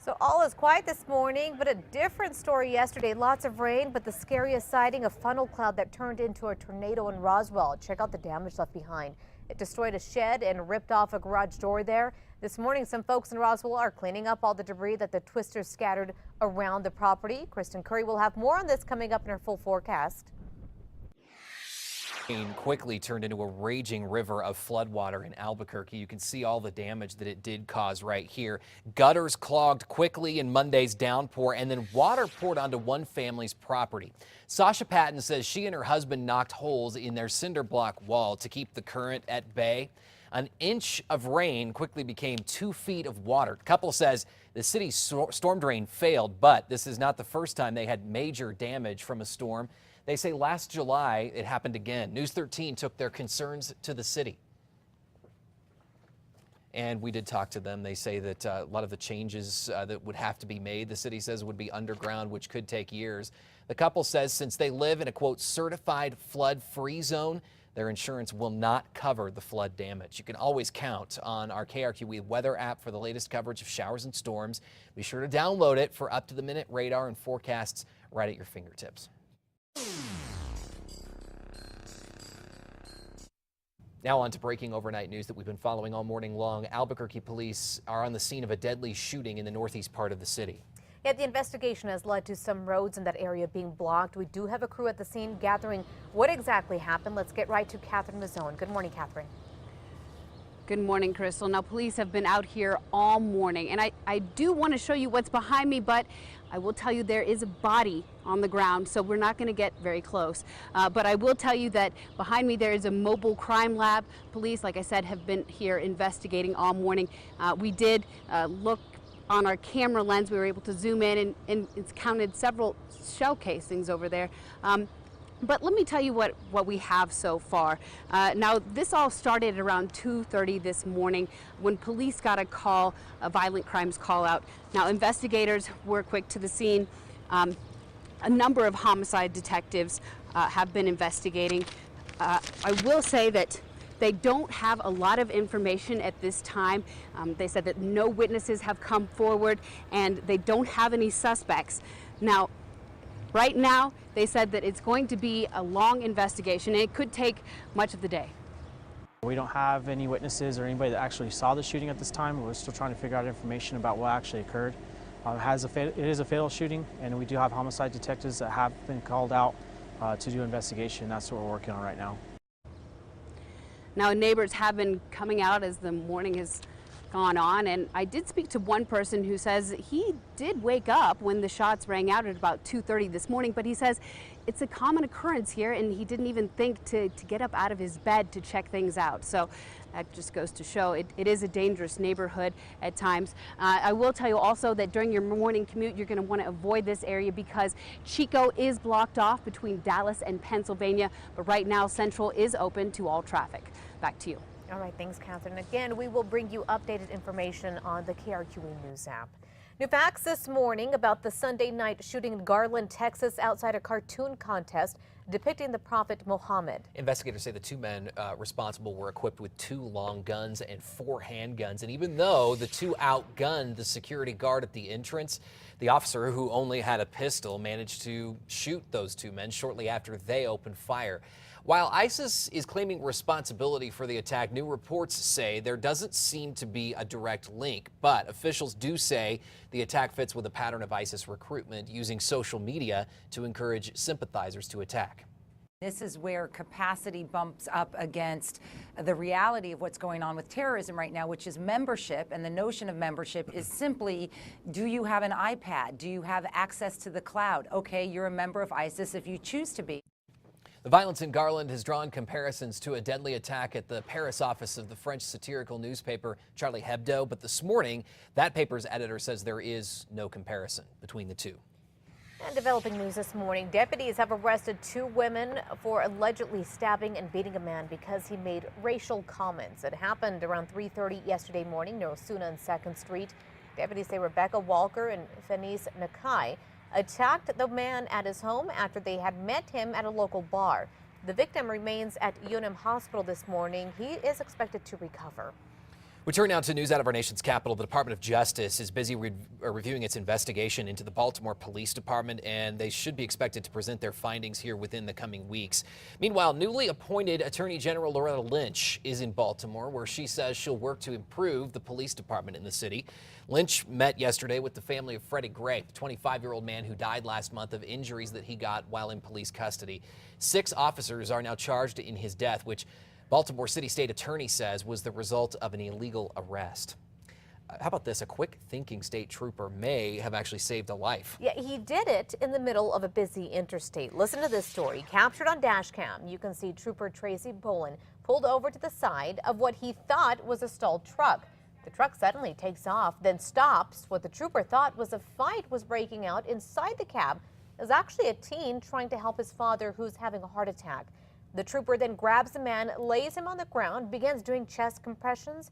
So all is quiet this morning, but a different story yesterday. Lots of rain, but the scariest sighting, a funnel cloud that turned into a tornado in Roswell. Check out the damage left behind. It destroyed a shed and ripped off a garage door there. This morning, some folks in Roswell are cleaning up all the debris that the twisters scattered around the property. Kristen Curry will have more on this coming up in her full forecast. Rain quickly turned into a raging river of floodwater in Albuquerque. You can see all the damage that it did cause right here. Gutters clogged quickly in Monday's downpour, and then water poured onto one family's property. Sasha Patton says she and her husband knocked holes in their cinder block wall to keep the current at bay. An inch of rain quickly became 2 feet of water. The couple says the city's storm drain failed, but this is not the first time they had major damage from a storm. They say last July it happened again. News 13 took their concerns to the city. And we did talk to them. They say that a lot of the changes that would have to be made, the city says, would be underground, which could take years. The couple says since they live in a, quote, certified flood-free zone, their insurance will not cover the flood damage. You can always count on our KRQE weather app for the latest coverage of showers and storms. Be sure to download it for up-to-the-minute radar and forecasts right at your fingertips. Now on to breaking overnight news that we've been following all morning long. Albuquerque police are on the scene of a deadly shooting in the northeast part of the city. Yeah, the investigation has led to some roads in that area being blocked. We do have a crew at the scene gathering what exactly happened. Let's get right to Catherine Mazzone. Good morning, Catherine. Good morning, Crystal. Now, police have been out here all morning, and I do want to show you what's behind me, but I will tell you there is a body on the ground, so we're not going to get very close. But I will tell you that behind me there is a mobile crime lab. Police, like I said, have been here investigating all morning. We did look on our camera lens. We were able to zoom in, and it's counted several shell casings over there. But let me tell you what we have so far. Now, this all started around 2:30 this morning when police got a call, a violent crimes call out. Now, investigators were quick to the scene. A number of homicide detectives have been investigating. I will say that they don't have a lot of information at this time. They said that no witnesses have come forward and they don't have any suspects. Now, right now, they said that it's going to be a long investigation and it could take much of the day. We don't have any witnesses or anybody that actually saw the shooting at this time. We're still trying to figure out information about what actually occurred. It is a fatal shooting, and we do have homicide detectives that have been called out to do investigation. That's what we're working on right now. Now, neighbors have been coming out as the morning has gone on, and I did speak to one person who says he did wake up when the shots rang out at about 2:30 this morning, but he says it's a common occurrence here and he didn't even think to get up out of his bed to check things out. So that just goes to show it is a dangerous neighborhood at times. I will tell you also that during your morning commute, you're going to want to avoid this area because Chico is blocked off between Dallas and Pennsylvania, but right now Central is open to all traffic. Back to you. All right, thanks, Catherine. Again, we will bring you updated information on the KRQE News app. New facts this morning about the Sunday night shooting in Garland, Texas, outside a cartoon contest depicting the Prophet Muhammad. Investigators say the two men responsible were equipped with 2 long guns and 4 handguns. And even though the 2 outgunned the security guard at the entrance, the officer, who only had a pistol, managed to shoot those 2 men shortly after they opened fire. While ISIS is claiming responsibility for the attack, new reports say there doesn't seem to be a direct link. But officials do say the attack fits with a pattern of ISIS recruitment using social media to encourage sympathizers to attack. This is where capacity bumps up against the reality of what's going on with terrorism right now, which is membership. And the notion of membership is simply, do you have an iPad? Do you have access to the cloud? Okay, you're a member of ISIS if you choose to be. The violence in Garland has drawn comparisons to a deadly attack at the Paris office of the French satirical newspaper Charlie Hebdo. But this morning, that paper's editor says there is no comparison between the two. And developing news this morning, deputies have arrested 2 women for allegedly stabbing and beating a man because he made racial comments. It happened around 3:30 yesterday morning near Osuna and 2nd Street. Deputies say Rebecca Walker and Fenice Nakai attacked the man at his home after they had met him at a local bar. The victim remains at UNM Hospital this morning. He is expected to recover. We turn now to news out of our nation's capital. The Department of Justice is busy reviewing its investigation into the Baltimore Police Department, and they should be expected to present their findings here within the coming weeks. Meanwhile, newly appointed Attorney General Loretta Lynch is in Baltimore, where she says she'll work to improve the police department in the city. Lynch met yesterday with the family of Freddie Gray, the 25-year-old man who died last month of injuries that he got while in police custody. 6 officers are now charged in his death, which Baltimore City State Attorney says was the result of an illegal arrest. How about this? A quick thinking state trooper may have actually saved a life. Yeah, he did it in the middle of a busy interstate. Listen to this story. Captured on dash cam, you can see Trooper Tracy Bolin pulled over to the side of what he thought was a stalled truck. The truck suddenly takes off, then stops. What the trooper thought was a fight was breaking out inside the cab. It was actually a teen trying to help his father, who's having a heart attack. The trooper then grabs the man, lays him on the ground, begins doing chest compressions.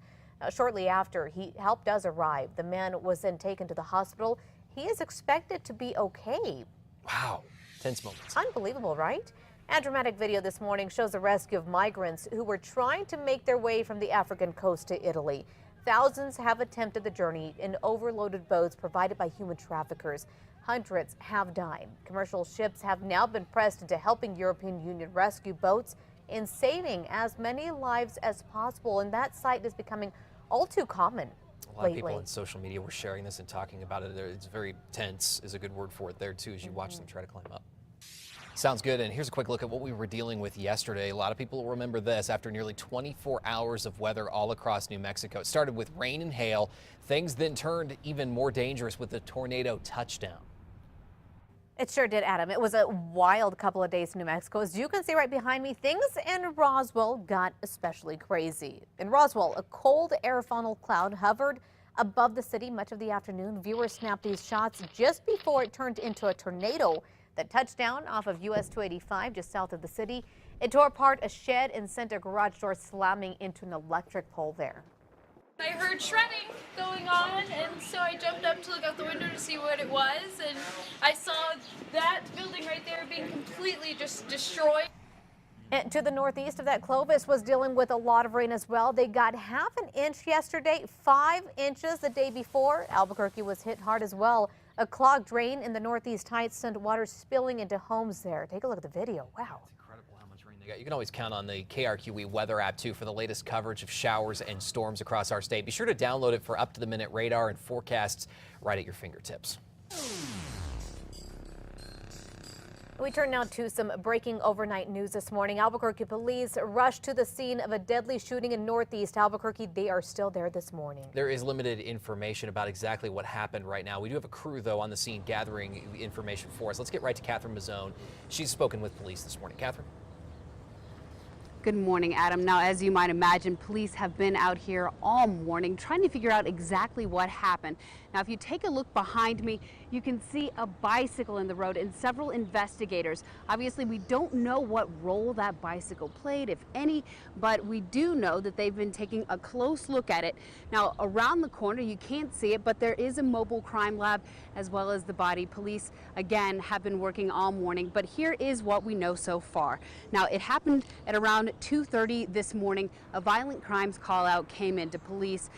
Shortly after, help does arrive. The man was then taken to the hospital. He is expected to be okay. Wow, tense moments. Unbelievable, right? A dramatic video this morning shows the rescue of migrants who were trying to make their way from the African coast to Italy. Thousands have attempted the journey in overloaded boats provided by human traffickers. Hundreds have died. Commercial ships have now been pressed into helping European Union rescue boats in saving as many lives as possible, and that sight is becoming all too common A lot of people on social media were sharing this and talking about it. It's very tense is a good word for it there too, as you watch them try to climb up. Sounds good. And here's a quick look at what we were dealing with yesterday. A lot of people will remember this. After nearly 24 hours of weather all across New Mexico, it started with rain and hail. Things then turned even more dangerous with the tornado touchdown. It sure did, Adam. It was a wild couple of days in New Mexico. As you can see right behind me, things in Roswell got especially crazy. In Roswell, a cold air funnel cloud hovered above the city much of the afternoon. Viewers snapped these shots just before it turned into a tornado that touched down off of US 285 just south of the city. It tore apart a shed and sent a garage door slamming into an electric pole there. I heard shredding going on, and so I jumped up to look out the window to see what it was, and I saw that building right there being completely just destroyed. And to the northeast of that, Clovis was dealing with a lot of rain as well. They got half an inch yesterday, 5 inches the day before. Albuquerque was hit hard as well. A clogged drain in the Northeast Heights sent water spilling into homes there. Take a look at the video. Wow. You can always count on the KRQE weather app, too, for the latest coverage of showers and storms across our state. Be sure to download it for up-to-the-minute radar and forecasts right at your fingertips. We turn now to some breaking overnight news this morning. Albuquerque police rushed to the scene of a deadly shooting in Northeast Albuquerque. They are still there this morning. There is limited information about exactly what happened right now. We do have a crew, though, on the scene gathering information for us. Let's get right to Catherine Mazzone. She's spoken with police this morning. Catherine? Good morning, Adam. Now, as you might imagine, police have been out here all morning trying to figure out exactly what happened. Now, if you take a look behind me, you can see a bicycle in the road and several investigators. Obviously, we don't know what role that bicycle played, if any, but we do know that they've been taking a close look at it. Now, around the corner, you can't see it, but there is a mobile crime lab as well as the body. Police, again, have been working all morning, but here is what we know so far. Now, it happened at around 2:30 this morning. A violent crimes call out came into police.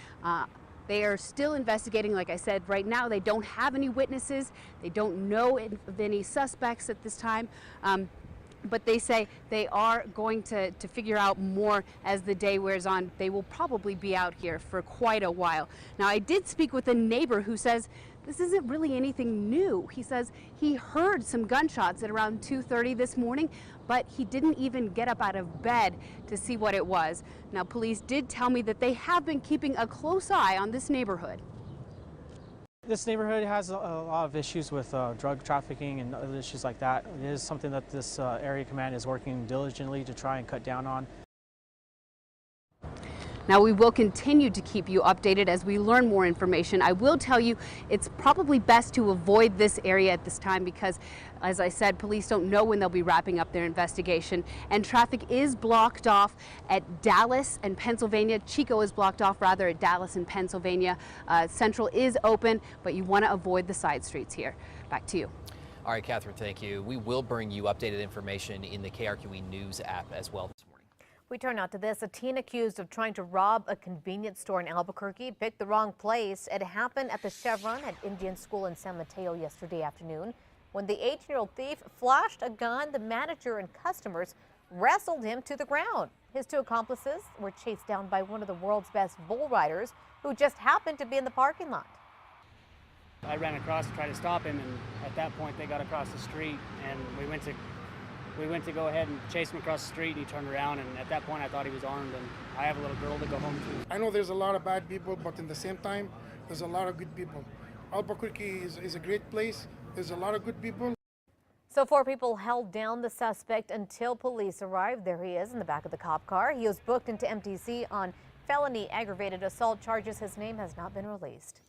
They are still investigating. Like I said, right now they don't have any witnesses. They don't know of any suspects at this time. But they say they are going to figure out more as the day wears on. They will probably be out here for quite a while. Now, I did speak with a neighbor who says this isn't really anything new. He says he heard some gunshots at around 2:30 this morning, but he didn't even get up out of bed to see what it was. Now, police did tell me that they have been keeping a close eye on this neighborhood. This neighborhood has a lot of issues with drug trafficking and other issues like that. It is something that this area command is working diligently to try and cut down on. Now, we will continue to keep you updated as we learn more information. I will tell you it's probably best to avoid this area at this time because, as I said, police don't know when they'll be wrapping up their investigation. And traffic is blocked off at Dallas and Pennsylvania. Chico is blocked off, rather, at Dallas and Pennsylvania. Central is open, but you want to avoid the side streets here. Back to you. All right, Catherine, thank you. We will bring you updated information in the KRQE News app as well this morning. We turn now to this. A teen accused of trying to rob a convenience store in Albuquerque picked the wrong place. It happened at the Chevron at Indian School in San Mateo yesterday afternoon. When the 18-year-old thief flashed a gun, the manager and customers wrestled him to the ground. His two accomplices were chased down by one of the world's best bull riders who just happened to be in the parking lot. I ran across to try to stop him, and at that point they got across the street, and we went to go ahead and chase him across the street, and he turned around, and at that point I thought he was armed, and I have a little girl to go home to. I know there's a lot of bad people, but in the same time, there's a lot of good people. Albuquerque is a great place. There's a lot of good people. So 4 people held down the suspect until police arrived. There he is in the back of the cop car. He was booked into MTC on felony aggravated assault charges. His name has not been released.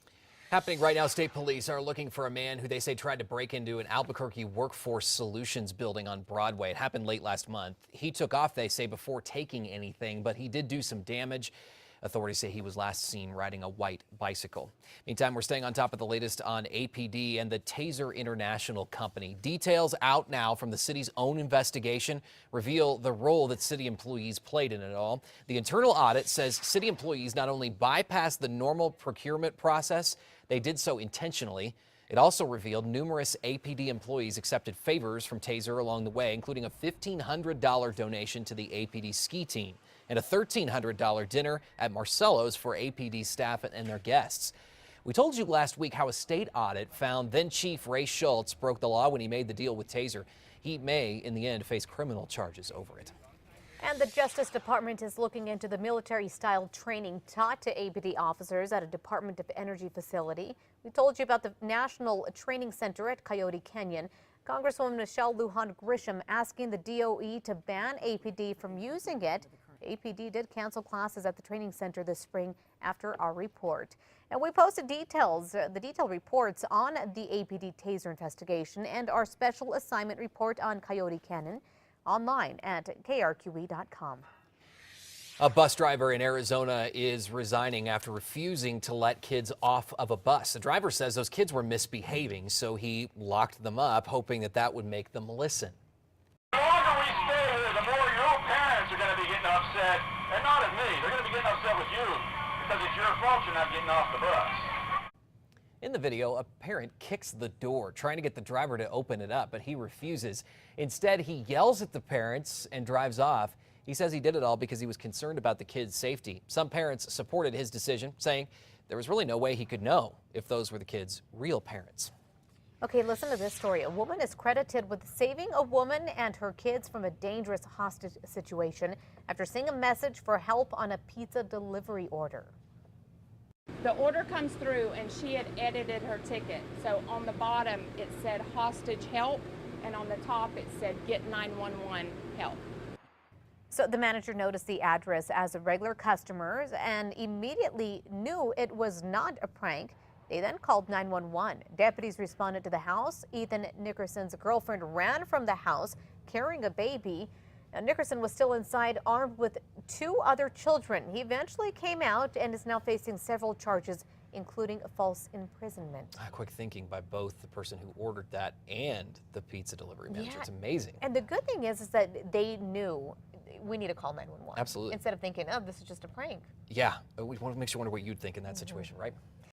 Happening right now, state police are looking for a man who they say tried to break into an Albuquerque Workforce Solutions building on Broadway. It happened late last month. He took off, they say, before taking anything, but he did do some damage. Authorities say he was last seen riding a white bicycle. Meantime, we're staying on top of the latest on APD and the Taser International Company. Details out now from the city's own investigation reveal the role that city employees played in it all. The internal audit says city employees not only bypassed the normal procurement process, they did so intentionally. It also revealed numerous APD employees accepted favors from Taser along the way, including a $1,500 donation to the APD ski team and a $1,300 dinner at Marcello's for APD staff and their guests. We told you last week how a state audit found then Chief Ray Schultz broke the law when he made the deal with Taser. He may, in the end, face criminal charges over it. And the Justice Department is looking into the military-style training taught to APD officers at a Department of Energy facility. We told you about the National Training Center at Coyote Canyon. Congresswoman Michelle Lujan Grisham asking the DOE to ban APD from using it. APD did cancel classes at the training center this spring after our report. And we posted the detailed reports on the APD Taser investigation and our special assignment report on Coyote Canyon online at KRQE.com. A bus driver in Arizona is resigning after refusing to let kids off of a bus. The driver says those kids were misbehaving, so he locked them up, hoping that would make them listen. The longer we stay here, the more your own parents are going to be getting upset, and not at me. They're going to be getting upset with you because it's your fault you're not getting off the bus. In the video, a parent kicks the door, trying to get the driver to open it up, but he refuses. Instead, he yells at the parents and drives off. He says he did it all because he was concerned about the kids' safety. Some parents supported his decision, saying there was really no way he could know if those were the kids' real parents. Okay, listen to this story. A woman is credited with saving a woman and her kids from a dangerous hostage situation after seeing a message for help on a pizza delivery order. The order comes through and she had edited her ticket. So on the bottom it said hostage help, and on the top it said get 911 help. So the manager noticed the address as a regular customer and immediately knew it was not a prank. They then called 911. Deputies responded to the house. Ethan Nickerson's girlfriend ran from the house carrying a baby. Now, Nickerson was still inside armed with 2 other children. He eventually came out and is now facing several charges, including false imprisonment. Quick thinking by both the person who ordered that and the pizza delivery manager. Yeah. It's amazing. And the good thing is that they knew we need to call 911. Absolutely. Instead of thinking, oh, this is just a prank. Yeah, we want to make sure wonder what you'd think in that situation, right?